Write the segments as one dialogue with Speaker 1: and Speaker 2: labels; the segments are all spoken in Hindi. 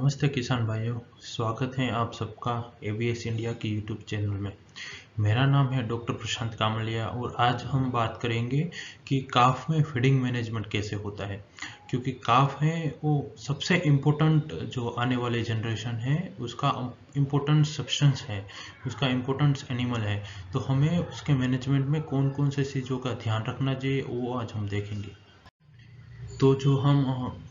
Speaker 1: नमस्ते किसान भाइयों, स्वागत है आप सबका एबीएस इंडिया की यूट्यूब चैनल में। मेरा नाम है डॉक्टर प्रशांत कामलिया और आज हम बात करेंगे कि काफ में फीडिंग मैनेजमेंट कैसे होता है। क्योंकि काफ है वो सबसे इम्पोर्टेंट जो आने वाले जनरेशन है उसका इम्पोर्टेंट सब्सटेंस है, उसका इम्पोर्टेंट एनिमल है। तो हमें उसके मैनेजमेंट में कौन कौन से चीज़ों का ध्यान रखना चाहिए वो आज हम देखेंगे। तो जो हम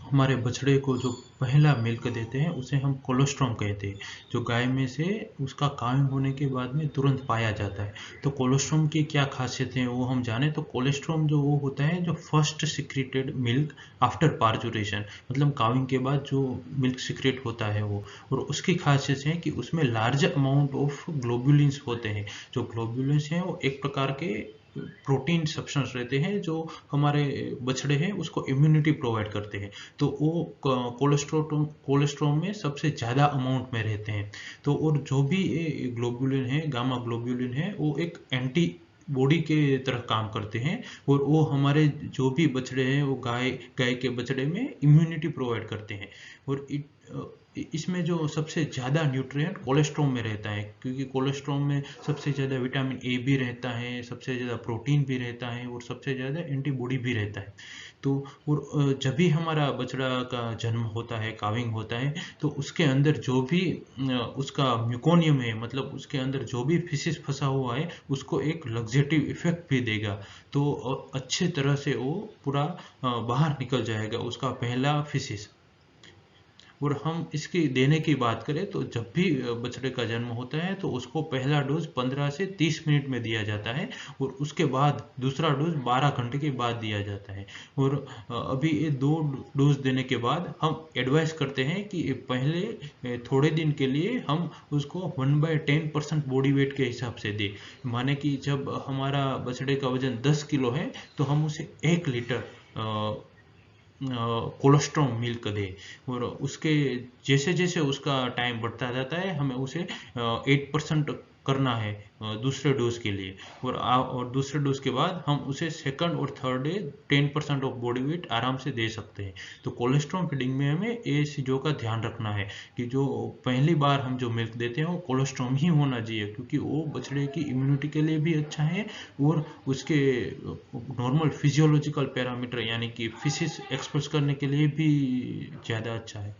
Speaker 1: हमारे बछड़े को जो पहला मिल्क देते हैं उसे हम कोलोस्ट्रॉम कहते हैं, जो गाय में से उसका कायम होने के बाद में तुरंत पाया जाता है। तो कोलोस्ट्रॉम की क्या खासियत है वो हम जाने तो कोलेस्ट्रॉम जो वो होता है जो first secreted milk after parturition, मतलब काविंग के बाद जो मिल्क सिक्रेट होता है वो। और उसकी खासियत है कि उसमें लार्ज अमाउंट ऑफ ग्लोबुलिन्स होते हैं। जो ग्लोबुलिन्स हैं वो एक प्रकार के प्रोटीन सब्सटेंस रहते हैं जो हमारे बछड़े हैं उसको इम्यूनिटी प्रोवाइड करते हैं। तो वो कोलेस्ट्रॉम में सबसे ज़्यादा अमाउंट में रहते हैं। तो और जो भी ये ग्लोबुलिन है, गामा ग्लोबुलिन है, वो एक एंटी बॉडी के तरह काम करते हैं और वो हमारे जो भी बछड़े हैं वो गाय के बछड़े में इम्यूनिटी प्रोवाइड करते हैं। और इसमें जो सबसे ज़्यादा न्यूट्रिएंट कोलेस्ट्रॉम में रहता है, क्योंकि कोलेस्ट्रॉम में सबसे ज़्यादा विटामिन ए भी रहता है, सबसे ज़्यादा प्रोटीन भी रहता है और सबसे ज़्यादा एंटीबॉडी भी रहता है। तो और जब भी हमारा बछड़ा का जन्म होता है, काविंग होता है, तो उसके अंदर जो भी उसका म्यूकोनियम है, मतलब उसके अंदर जो भी फिसिस फंसा हुआ है उसको एक लग्जेटिव इफेक्ट भी देगा। तो अच्छे तरह से वो पूरा बाहर निकल जाएगा उसका पहला फिसिस। और हम इसकी देने की बात करें तो जब भी बछड़े का जन्म होता है तो उसको पहला डोज 15 से 30 मिनट में दिया जाता है और उसके बाद दूसरा डोज 12 घंटे के बाद दिया जाता है। और अभी ये 2 डोज देने के बाद हम एडवाइस करते हैं कि पहले थोड़े दिन के लिए हम उसको 1/10% बॉडी वेट के हिसाब से दें। माने कि जब हमारा बछड़े का वजन 10 किलो है तो हम उसे 1 लीटर कोलेस्ट्रॉम मिल्क दे। और उसके जैसे जैसे उसका टाइम बढ़ता जाता है हमें उसे 8% करना है दूसरे डोज के लिए। और दूसरे डोज के बाद हम उसे सेकंड और third day 10% of body weight आराम से दे सकते हैं। तो कोलेस्ट्रॉम फीडिंग में हमें ये चीज़ों का ध्यान रखना है कि जो पहली बार हम जो मिल्क देते हैं वो कोलेस्ट्रॉम ही होना चाहिए, क्योंकि वो बछड़े की इम्यूनिटी के लिए भी अच्छा है और उसके नॉर्मल फिजियोलॉजिकल पैरामीटर यानी कि फिसिस एक्सप्रेस करने के लिए भी ज़्यादा अच्छा है।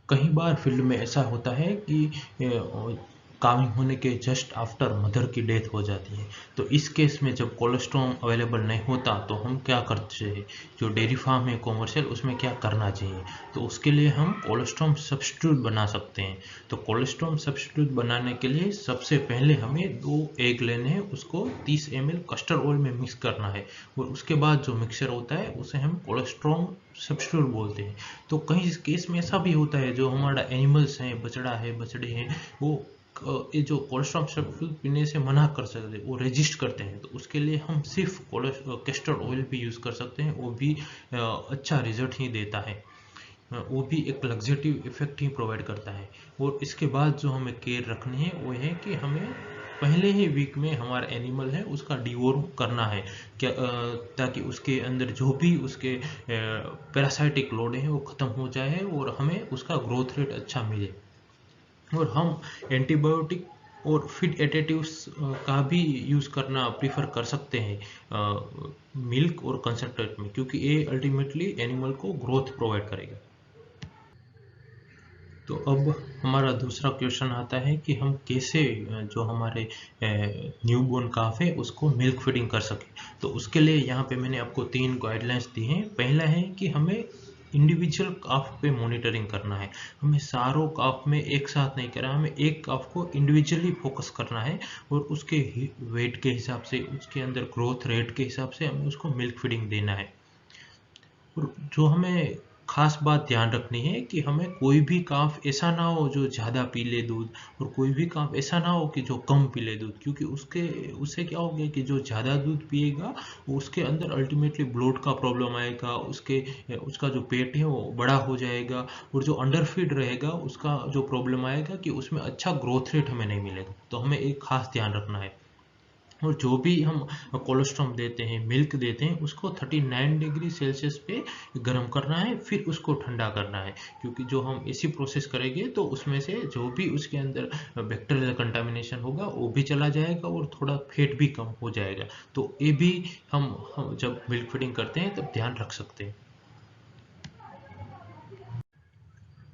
Speaker 1: कई बार फील्ड में ऐसा होता है कि काविंग होने के जस्ट आफ्टर मदर की डेथ हो जाती है। तो इस केस में जब कोलेस्ट्रॉम अवेलेबल नहीं होता तो हम क्या करते हैं, जो डेयरी फार्म है कॉमर्शियल उसमें क्या करना चाहिए। तो उसके लिए हम कोलेस्ट्रॉम सब्स्टिट्यूट बना सकते हैं। तो कोलेस्ट्रॉम सब्स्टिट्यूट बनाने के लिए सबसे पहले हमें 2 एग लेने हैं, उसको 30 ml कस्टर्ड ऑयल में मिक्स करना है और उसके बाद जो मिक्सचर होता है उसे हम कोलेस्ट्रॉम सब्स्टिट्यूट बोलते हैं। तो कई केस में ऐसा भी होता है जो हमारा एनिमल्स हैं, बछड़ा है, बछड़े हैं, वो ये जो कोलेस्ट्रॉल सब्स्टिट्यूट पीने से मना कर सकते हैं, वो रेजिस्ट करते हैं। तो उसके लिए हम सिर्फ कैस्टर ऑयल भी यूज़ कर सकते हैं, वो भी अच्छा रिजल्ट ही देता है। वो भी एक लग्जेटिव इफेक्ट ही प्रोवाइड करता है। और इसके बाद जो हमें केयर रखनी है वो है कि हमें पहले ही वीक में हमारा एनिमल है उसका डिवोर्म करना है, क्या ताकि उसके अंदर जो भी उसके पैरासाइटिक लोड है वो ख़त्म हो जाए और हमें उसका ग्रोथ रेट अच्छा मिले। और हम एंटीबायोटिक और फीड एडिटिव्स का भी यूज़ करना प्रीफर कर सकते हैं मिल्क और कंसंट्रेट में, क्योंकि ये अल्टीमेटली एनिमल को ग्रोथ प्रोवाइड करेगा। तो अब हमारा दूसरा क्वेश्चन आता है कि हम कैसे जो हमारे न्यूबॉर्न काफ है उसको मिल्क फीडिंग कर सकें। तो उसके लिए यहाँ पे मैंने आपको 3 गाइडलाइंस दी हैं। पहला है कि हमें इंडिविजुअल काफ पे मॉनिटरिंग करना है। हमें सारों काफ में एक साथ नहीं करना, हमें एक काफ को इंडिविजुअली फोकस करना है और उसके वेट के हिसाब से, उसके अंदर ग्रोथ रेट के हिसाब से हमें उसको मिल्क फीडिंग देना है। और जो हमें खास बात ध्यान रखनी है कि हमें कोई भी काफ ऐसा ना हो जो ज़्यादा पी ले दूध और कोई भी काफ ऐसा ना हो कि जो कम पी ले दूध, क्योंकि उससे क्या होगा कि जो ज़्यादा दूध पिएगा वो उसके अंदर अल्टीमेटली ब्लोट का प्रॉब्लम आएगा, उसका जो पेट है वो बड़ा हो जाएगा। और जो अंडर फीड रहेगा उसका जो प्रॉब्लम आएगा कि उसमें अच्छा ग्रोथ रेट हमें नहीं मिलेगा। तो हमें एक खास ध्यान रखना है। और जो भी हम कोलेस्ट्रॉम देते हैं, मिल्क देते हैं, उसको 39 डिग्री सेल्सियस पे गर्म करना है, फिर उसको ठंडा करना है। क्योंकि जो हम ऐसी प्रोसेस करेंगे तो उसमें से जो भी उसके अंदर बैक्टीरियल कंटामिनेशन होगा वो भी चला जाएगा और थोड़ा फैट भी कम हो जाएगा। तो ये भी हम जब मिल्क फीडिंग करते हैं तब ध्यान रख सकते हैं।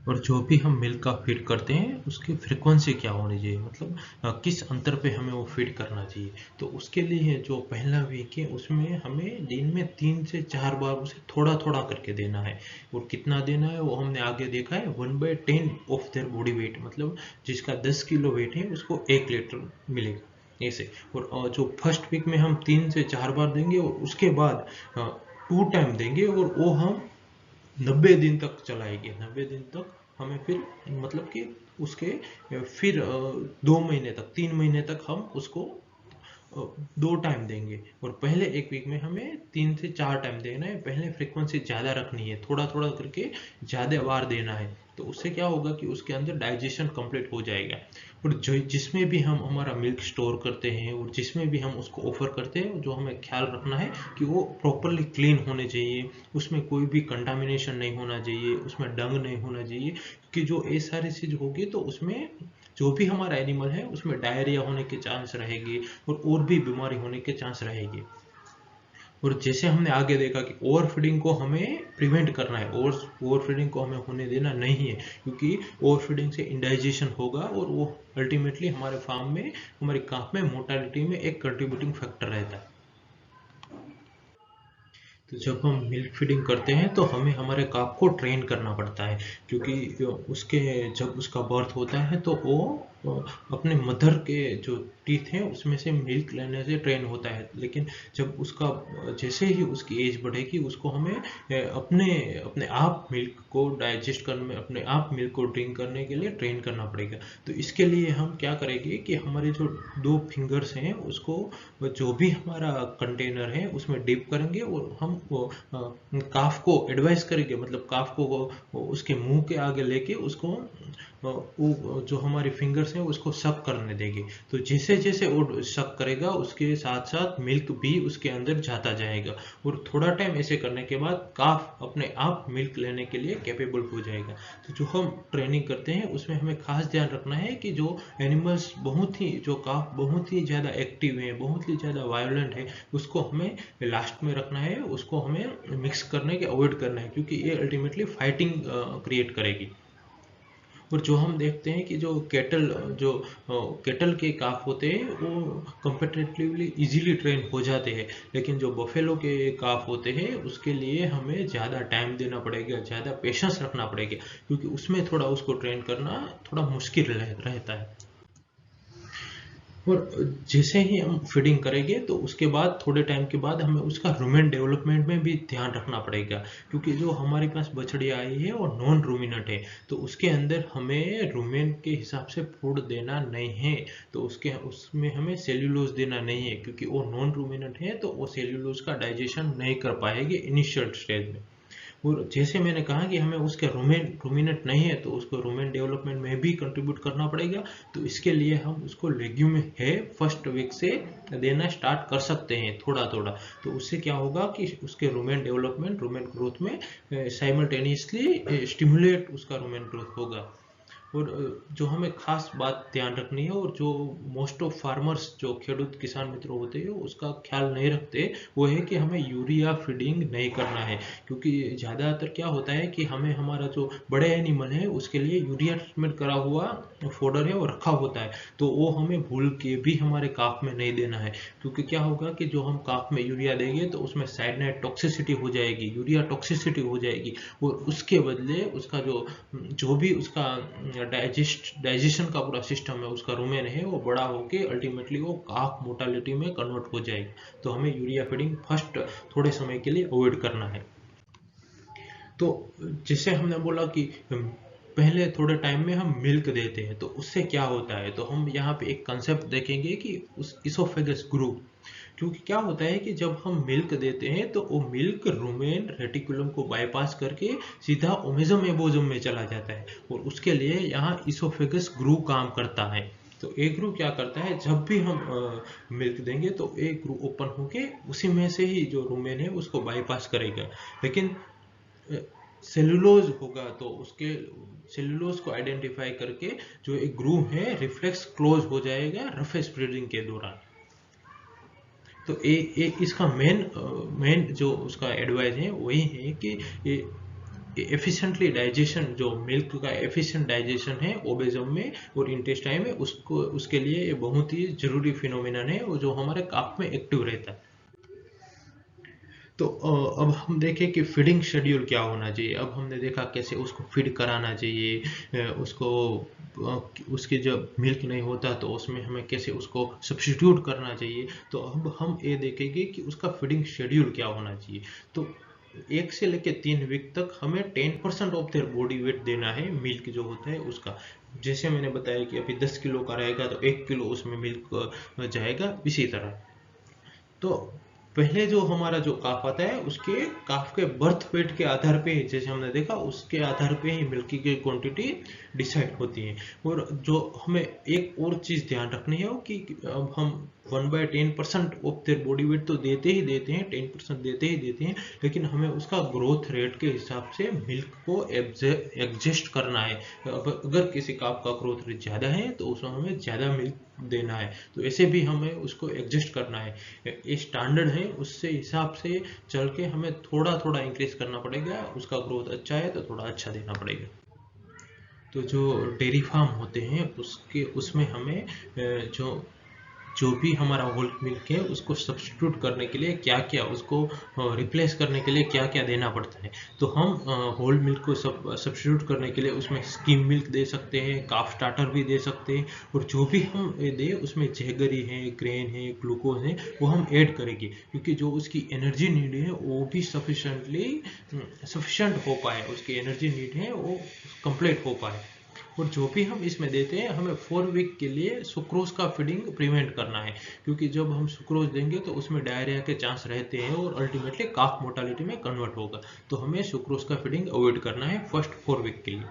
Speaker 1: और जो भी हम मिल्क का फीड करते हैं उसकी फ्रीक्वेंसी क्या होनी चाहिए, मतलब किस अंतर पे हमें वो फीड करना चाहिए। तो उसके लिए जो पहला वीक है उसमें हमें दिन में 3 से 4 बार उसे थोड़ा थोड़ा करके देना है। और कितना देना है वो हमने आगे देखा है, 1/10 ऑफ देयर बॉडी वेट, मतलब जिसका 10 किलो वेट है उसको 1 लीटर मिलेगा ऐसे। और जो फर्स्ट वीक में हम 3 से 4 बार देंगे और उसके बाद 2 टाइम देंगे, और वो हम 90 दिन तक चलाएंगे। 90 दिन तक हमें फिर, मतलब कि उसके फिर 2 महीने तक, 3 महीने तक हम उसको 2 टाइम देंगे। और पहले एक वीक में हमें 3 से 4 टाइम देना है। पहले फ्रीक्वेंसी ज़्यादा रखनी है, थोड़ा थोड़ा करके ज़्यादा बार देना है। तो उससे क्या होगा कि उसके अंदर डाइजेशन कंप्लीट हो जाएगा। और जो जिसमें भी हम हमारा मिल्क स्टोर करते हैं और जिसमें भी हम उसको ऑफर करते हैं, जो हमें ख्याल रखना है कि वो प्रॉपरली क्लीन होने चाहिए, उसमें कोई भी कंटामिनेशन नहीं होना चाहिए, उसमें डंग नहीं होना चाहिए। कि जो ये सारी चीज़ होगी तो उसमें जो भी हमारा एनिमल है उसमें डायरिया होने के चांस रहेंगे और भी बीमारी होने के चांस रहेंगे। और जैसे हमने आगे देखा कि ओवर फीडिंग को हमें प्रिवेंट करना है, ओवर फीडिंग को हमें होने देना नहीं है, क्योंकि ओवर फीडिंग से इंडाइजेशन होगा और वो अल्टीमेटली हमारे फार्म में, हमारी काफ में मोर्टालिटी में एक कंट्रीब्यूटिंग फैक्टर रहता है। तो जब हम मिल्क फीडिंग करते हैं तो हमें हमारे काफ को ट्रेन करना पड़ता है, क्योंकि उसके जब उसका बर्थ होता है तो वो अपने मदर के जो टीथ हैं उसमें से मिल्क लेने से ट्रेन होता है। लेकिन जब उसका जैसे ही उसकी एज बढ़ेगी उसको हमें अपने अपने आप मिल्क को डाइजेस्ट करने, अपने आप मिल्क को ड्रिंक करने के लिए ट्रेन करना पड़ेगा। तो इसके लिए हम क्या करेंगे कि हमारे जो 2 फिंगर्स हैं उसको, जो भी हमारा कंटेनर है उसमें डिप करेंगे और हम काफ को एडवाइस करेंगे, मतलब काफ को उसके मुंह के आगे लेके उसको वो जो हमारी फिंगर्स हैं उसको सक करने देंगे। तो जैसे जैसे वो सक करेगा उसके साथ साथ मिल्क भी उसके अंदर जाता जाएगा, और थोड़ा टाइम ऐसे करने के बाद काफ अपने आप मिल्क लेने के लिए कैपेबल हो जाएगा। तो जो हम ट्रेनिंग करते हैं उसमें हमें खास ध्यान रखना है कि जो एनिमल्स बहुत ही, जो काफ बहुत ही ज़्यादा एक्टिव है, बहुत ही ज़्यादा वायलेंट है, उसको हमें लास्ट में रखना है, उसको हमें मिक्स करने के अवॉइड करना है, क्योंकि ये अल्टीमेटली फाइटिंग क्रिएट करेगी। और जो हम देखते हैं कि जो केटल के काफ होते हैं वो कंपेरेटिवली इजीली ट्रेन हो जाते हैं, लेकिन जो बफेलो के काफ होते हैं उसके लिए हमें ज़्यादा टाइम देना पड़ेगा, ज़्यादा पेशेंस रखना पड़ेगा, क्योंकि उसमें थोड़ा उसको ट्रेन करना थोड़ा मुश्किल रहता है। और जैसे ही हम फीडिंग करेंगे तो उसके बाद थोड़े टाइम के बाद हमें उसका रूमेन डेवलपमेंट में भी ध्यान रखना पड़ेगा, क्योंकि जो हमारे पास बछड़ी आई है और नॉन रूमिनेंट है, तो उसके अंदर हमें रूमेन के हिसाब से फूड देना नहीं है। तो उसमें हमें सेल्यूलोज देना नहीं है, क्योंकि वो नॉन रूमिनेंट है तो वो सेल्यूलोज का डाइजेशन नहीं कर पाएगी इनिशियल स्टेज में। और जैसे मैंने कहा कि हमें उसके रूमिनेंट नहीं है तो उसको रूमेन डेवलपमेंट में भी कंट्रीब्यूट करना पड़ेगा। तो इसके लिए हम उसको लेग्यूम है फर्स्ट वीक से देना स्टार्ट कर सकते हैं थोड़ा थोड़ा। तो उससे क्या होगा कि उसके रूमेन डेवलपमेंट, रूमेन ग्रोथ में साइमल्टेनियसली स्टिमुलेट उसका रूमेन ग्रोथ होगा। और जो हमें खास बात ध्यान रखनी है, और जो मोस्ट ऑफ फार्मर्स, जो खेडूत किसान मित्र होते हैं उसका ख्याल नहीं रखते, वो है कि हमें यूरिया फीडिंग नहीं करना है। क्योंकि ज़्यादातर क्या होता है कि हमें हमारा जो बड़े एनिमल है उसके लिए यूरिया ट्रीटमेंट करा हुआ फोडर है वो रखा होता है, तो वो हमें भूल के भी हमारे काफ में नहीं देना है। क्योंकि क्या होगा कि जो हम काफ में यूरिया देंगे तो उसमें साइनाइड टॉक्सिसिटी हो जाएगी, यूरिया टॉक्सिसिटी हो जाएगी, और उसके बदले उसका जो भी उसका डाइजेशन का पूरा सिस्टम है, उसका रूमेन है वो बड़ा होके अल्टीमेटली वो काफ मोर्टालिटी में कन्वर्ट हो जाएगा। तो हमें यूरिया फीडिंग फर्स्ट थोड़े समय के लिए अवॉइड करना है। तो जैसे हमने बोला कि पहले थोड़े टाइम में हम मिल्क देते हैं तो उससे क्या होता है, तो हम यहाँ पे एक कंसेप्ट देखेंगे कि उस इसोफेगस ग्रू। क्योंकि क्या होता है कि जब हम मिल्क देते हैं तो वो मिल्क रूमेन रेटिकुलम को बाईपास करके सीधा ओमेजम एबोजम में चला जाता है, और उसके लिए यहाँ इसोफेगस ग्रू काम करता है। तो ए ग्रू क्या करता है, जब भी हम मिल्क देंगे तो ए ग्रू ओपन होके उसी में से ही जो रुमेन है उसको बाईपास करेगा। लेकिन सेलुलोज होगा तो उसके सेलुलोज को आइडेंटिफाई करके जो एक ग्रूव है रिफ्लेक्स क्लोज हो जाएगा रफेस्ट ब्रीडिंग के दौरान। तो इसका मेन जो उसका एडवाइस है वही है कि एफिशिएंटली डाइजेशन, जो मिल्क का एफिशिएंट डाइजेशन है ओबेजम में और इंटेस्टाइन में, उसको उसके लिए ये बहुत ही जरूरी फिनोमिनन है वो जो हमारे काफ में एक्टिव रहता है। तो अब हम देखें कि फीडिंग शेड्यूल क्या होना चाहिए। अब हमने देखा कैसे उसको फीड कराना चाहिए, उसको उसके जब मिल्क नहीं होता तो उसमें हमें कैसे उसको सब्स्टिट्यूट करना चाहिए। तो अब हम ये देखेंगे कि उसका फीडिंग शेड्यूल क्या होना चाहिए। तो 1 से लेकर 3 वीक तक हमें 10% ऑफ देयर बॉडी वेट देना है मिल्क जो होता है उसका। जैसे मैंने बताया कि अभी 10 किलो का रहेगा तो 1 किलो उसमें मिल्क जाएगा, इसी तरह। तो पहले जो हमारा जो काफ आता है उसके काफ के बर्थ वेट के आधार पे, जैसे हमने देखा, उसके आधार पे ही मिल्क की क्वांटिटी डिसाइड होती है। और जो हमें एक और चीज ध्यान रखनी है वो कि अब हम 1/10% ऑफ देयर बॉडी वेट तो देते ही देते हैं, 10% देते ही देते हैं, लेकिन हमें उसका ग्रोथ रेट के हिसाब से मिल्क को एडजस्ट करना है। अगर किसी काफ का ग्रोथ रेट ज्यादा है तो उसमें हमें ज्यादा मिल्क देना है, तो ऐसे भी हमें उसको एडजस्ट करना है। ये स्टैंडर्ड है, उससे हिसाब से चल के हमें थोड़ा थोड़ा इंक्रीज करना पड़ेगा। उसका ग्रोथ अच्छा है तो थोड़ा अच्छा देना पड़ेगा। तो जो डेयरी फार्म होते हैं उसके उसमें हमें जो जो भी हमारा होल मिल्क है उसको सब्स्टिट्यूट करने के लिए क्या क्या, उसको रिप्लेस करने के लिए क्या क्या देना पड़ता है। तो हम होल मिल्क को सब्स्टिट्यूट करने के लिए उसमें स्किम मिल्क दे सकते हैं, काफ स्टार्टर भी दे सकते हैं, और जो भी हम दे उसमें जैगरी है, ग्रेन है, ग्लूकोज है, वो हम ऐड करेंगे, क्योंकि जो उसकी एनर्जी नीड है वो भी सफिशेंट हो पाए, उसकी एनर्जी नीड है वो कंप्लीट हो पाए। और जो भी हम इसमें देते हैं हमें 4 वीक के लिए सुक्रोज का फीडिंग प्रिवेंट करना है, क्योंकि जब हम सुक्रोज देंगे तो उसमें डायरिया के चांस रहते हैं और अल्टीमेटली काफ मोर्टालिटी में कन्वर्ट होगा। तो हमें सुक्रोज का फीडिंग अवॉइड करना है फर्स्ट 4 वीक के लिए।